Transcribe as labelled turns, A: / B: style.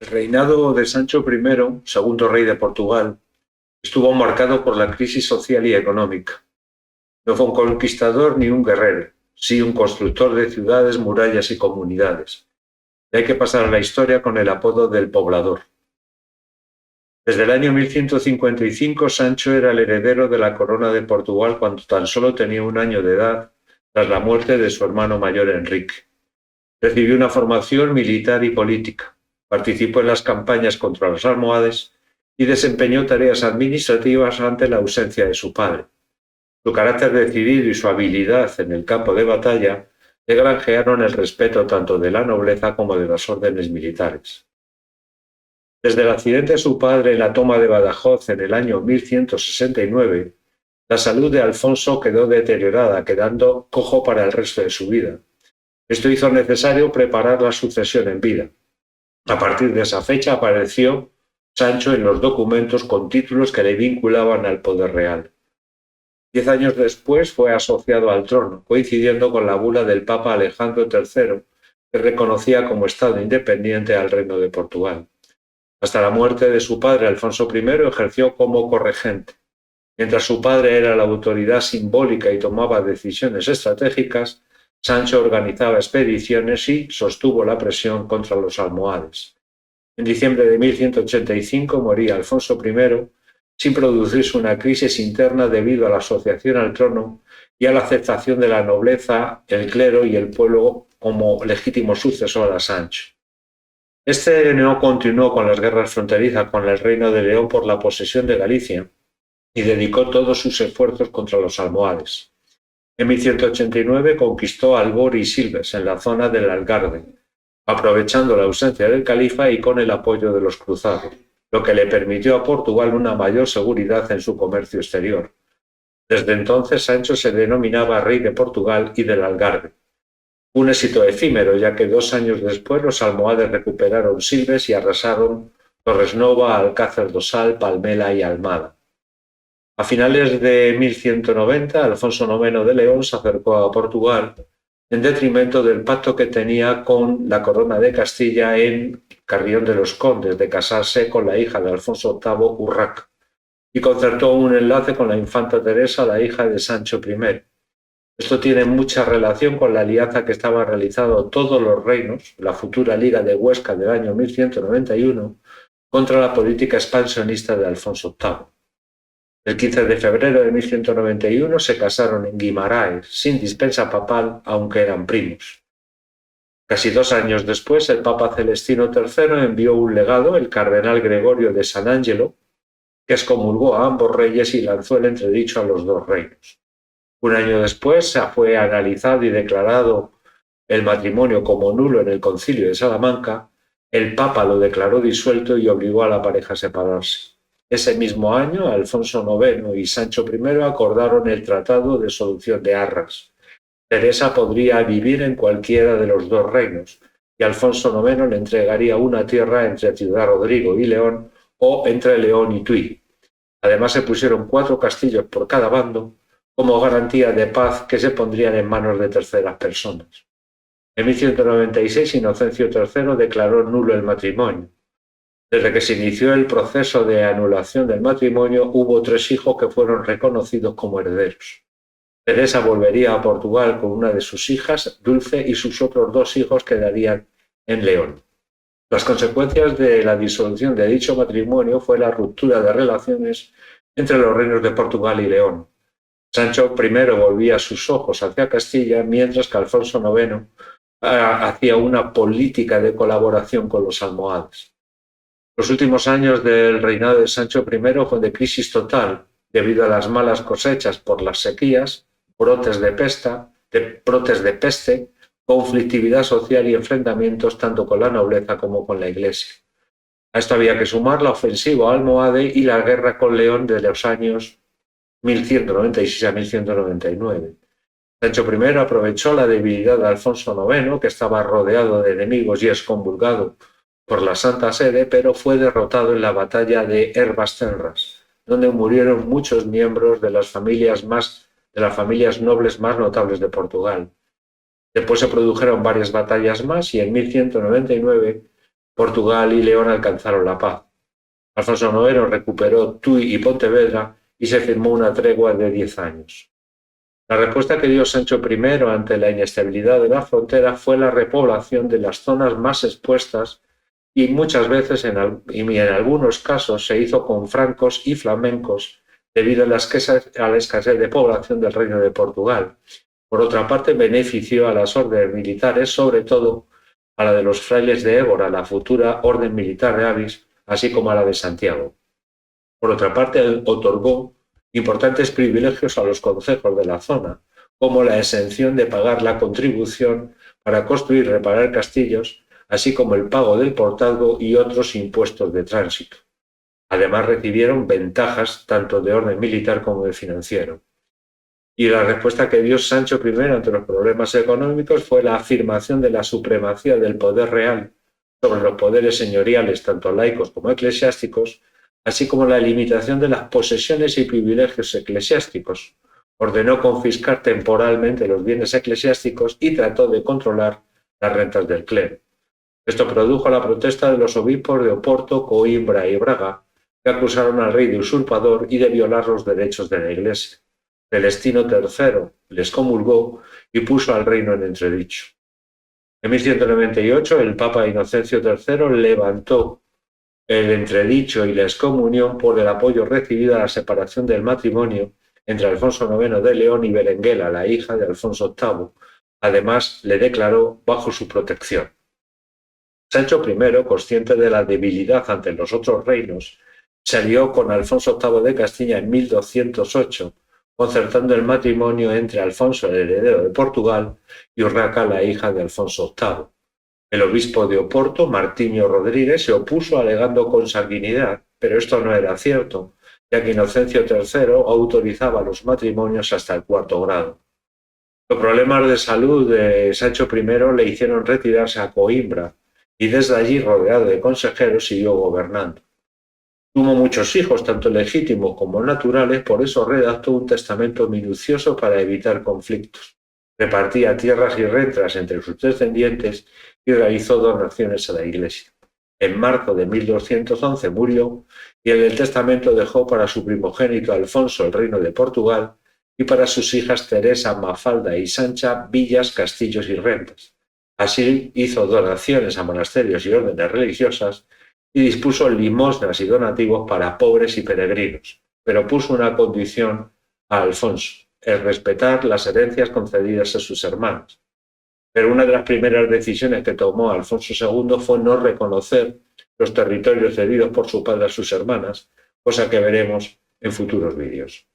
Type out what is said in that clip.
A: El reinado de Sancho I, segundo rey de Portugal, estuvo marcado por la crisis social y económica. No fue un conquistador ni un guerrero, sí un constructor de ciudades, murallas y comunidades. Y hay que pasar a la historia con el apodo del poblador. Desde el año 1155, Sancho era el heredero de la corona de Portugal cuando tan solo tenía un año de edad, tras la muerte de su hermano mayor Enrique. Recibió una formación militar y política, participó en las campañas contra los almohades y desempeñó tareas administrativas ante la ausencia de su padre. Su carácter decidido y su habilidad en el campo de batalla le granjearon el respeto tanto de la nobleza como de las órdenes militares. Desde el accidente de su padre en la toma de Badajoz en el año 1169, la salud de Alfonso quedó deteriorada, quedando cojo para el resto de su vida. Esto hizo necesario preparar la sucesión en vida. A partir de esa fecha apareció Sancho en los documentos con títulos que le vinculaban al poder real. 10 años después fue asociado al trono, coincidiendo con la bula del Papa Alejandro III, que reconocía como Estado independiente al Reino de Portugal. Hasta la muerte de su padre, Alfonso I, ejerció como corregente. Mientras su padre era la autoridad simbólica y tomaba decisiones estratégicas, Sancho organizaba expediciones y sostuvo la presión contra los almohades. En diciembre de 1185 moría Alfonso I sin producirse una crisis interna debido a la asociación al trono y a la aceptación de la nobleza, el clero y el pueblo como legítimo sucesor a Sancho. Este no continuó con las guerras fronterizas con el Reino de León por la posesión de Galicia y dedicó todos sus esfuerzos contra los almohades. En 1189 conquistó Albor y Silves en la zona del Algarve, aprovechando la ausencia del califa y con el apoyo de los cruzados, lo que le permitió a Portugal una mayor seguridad en su comercio exterior. Desde entonces Sancho se denominaba rey de Portugal y del Algarve. Un éxito efímero, ya que 2 años después los almohades recuperaron Silves y arrasaron Torresnova, Alcácer do Sal, Palmela y Almada. A finales de 1190, Alfonso IX de León se acercó a Portugal en detrimento del pacto que tenía con la corona de Castilla en Carrión de los Condes de casarse con la hija de Alfonso VIII, Urraca, y concertó un enlace con la infanta Teresa, la hija de Sancho I. Esto tiene mucha relación con la alianza que estaban realizando todos los reinos, la futura Liga de Huesca del año 1191, contra la política expansionista de Alfonso VIII. El 15 de febrero de 1191 se casaron en Guimaraes, sin dispensa papal, aunque eran primos. Casi 2 años después, el Papa Celestino III envió un legado, el cardenal Gregorio de San Angelo, que excomulgó a ambos reyes y lanzó el entredicho a los dos reinos. Un año después se fue analizado y declarado el matrimonio como nulo en el Concilio de Salamanca. El Papa lo declaró disuelto y obligó a la pareja a separarse. Ese mismo año, Alfonso IX y Sancho I acordaron el Tratado de Solución de Arras. Teresa podría vivir en cualquiera de los dos reinos y Alfonso IX le entregaría una tierra entre Ciudad Rodrigo y León o entre León y Tui. Además se pusieron 4 castillos por cada bando como garantía de paz que se pondrían en manos de terceras personas. En 1196 Inocencio III declaró nulo el matrimonio. Desde que se inició el proceso de anulación del matrimonio, hubo 3 hijos que fueron reconocidos como herederos. Teresa volvería a Portugal con una de sus hijas, Dulce, y sus otros 2 hijos quedarían en León. Las consecuencias de la disolución de dicho matrimonio fue la ruptura de relaciones entre los reinos de Portugal y León. Sancho I volvía sus ojos hacia Castilla, mientras que Alfonso IX hacía una política de colaboración con los almohades. Los últimos años del reinado de Sancho I fue de crisis total, debido a las malas cosechas por las sequías, brotes de peste, conflictividad social y enfrentamientos tanto con la nobleza como con la Iglesia. A esto había que sumar la ofensiva almohade y la guerra con León de los años 1196 a 1199. Sancho I aprovechó la debilidad de Alfonso IX, que estaba rodeado de enemigos y excomulgado por la Santa Sede, pero fue derrotado en la batalla de Hervas-Tenras, donde murieron muchos miembros de las familias nobles más notables de Portugal. Después se produjeron varias batallas más y en 1199 Portugal y León alcanzaron la paz. Alfonso IX recuperó Tui y Pontevedra y se firmó una tregua de 10 años. La respuesta que dio Sancho I ante la inestabilidad de la frontera fue la repoblación de las zonas más expuestas y muchas veces en algunos casos se hizo con francos y flamencos debido a la escasez de población del Reino de Portugal. Por otra parte, benefició a las órdenes militares, sobre todo a la de los frailes de Évora, la futura Orden Militar de Avis, así como a la de Santiago. Por otra parte, otorgó importantes privilegios a los concejos de la zona, como la exención de pagar la contribución para construir y reparar castillos, así como el pago del portazgo y otros impuestos de tránsito. Además, recibieron ventajas tanto de orden militar como de financiero. Y la respuesta que dio Sancho I ante los problemas económicos fue la afirmación de la supremacía del poder real sobre los poderes señoriales, tanto laicos como eclesiásticos, así como la limitación de las posesiones y privilegios eclesiásticos. Ordenó confiscar temporalmente los bienes eclesiásticos y trató de controlar las rentas del clero. Esto produjo la protesta de los obispos de Oporto, Coimbra y Braga, que acusaron al rey de usurpador y de violar los derechos de la Iglesia. Celestino III les comulgó y puso al reino en entredicho. En 1198, el Papa Inocencio III levantó el entredicho y la excomunión por el apoyo recibido a la separación del matrimonio entre Alfonso IX de León y Berenguela, la hija de Alfonso VIII. Además, le declaró bajo su protección. Sancho I, consciente de la debilidad ante los otros reinos, se alió con Alfonso VIII de Castilla en 1208, concertando el matrimonio entre Alfonso, el heredero de Portugal, y Urraca, la hija de Alfonso VIII. El obispo de Oporto, Martiño Rodríguez, se opuso alegando consanguinidad, pero esto no era cierto, ya que Inocencio III autorizaba los matrimonios hasta el 4º grado. Los problemas de salud de Sancho I le hicieron retirarse a Coimbra, y desde allí, rodeado de consejeros, siguió gobernando. Tuvo muchos hijos, tanto legítimos como naturales, por eso redactó un testamento minucioso para evitar conflictos. Repartía tierras y rentas entre sus descendientes y realizó donaciones a la Iglesia. En marzo de 1211 murió y en el testamento dejó para su primogénito Alfonso el reino de Portugal y para sus hijas Teresa, Mafalda y Sancha villas, castillos y rentas. Así hizo donaciones a monasterios y órdenes religiosas y dispuso limosnas y donativos para pobres y peregrinos, pero puso una condición a Alfonso, el respetar las herencias concedidas a sus hermanos. Pero una de las primeras decisiones que tomó Alfonso II fue no reconocer los territorios cedidos por su padre a sus hermanas, cosa que veremos en futuros vídeos.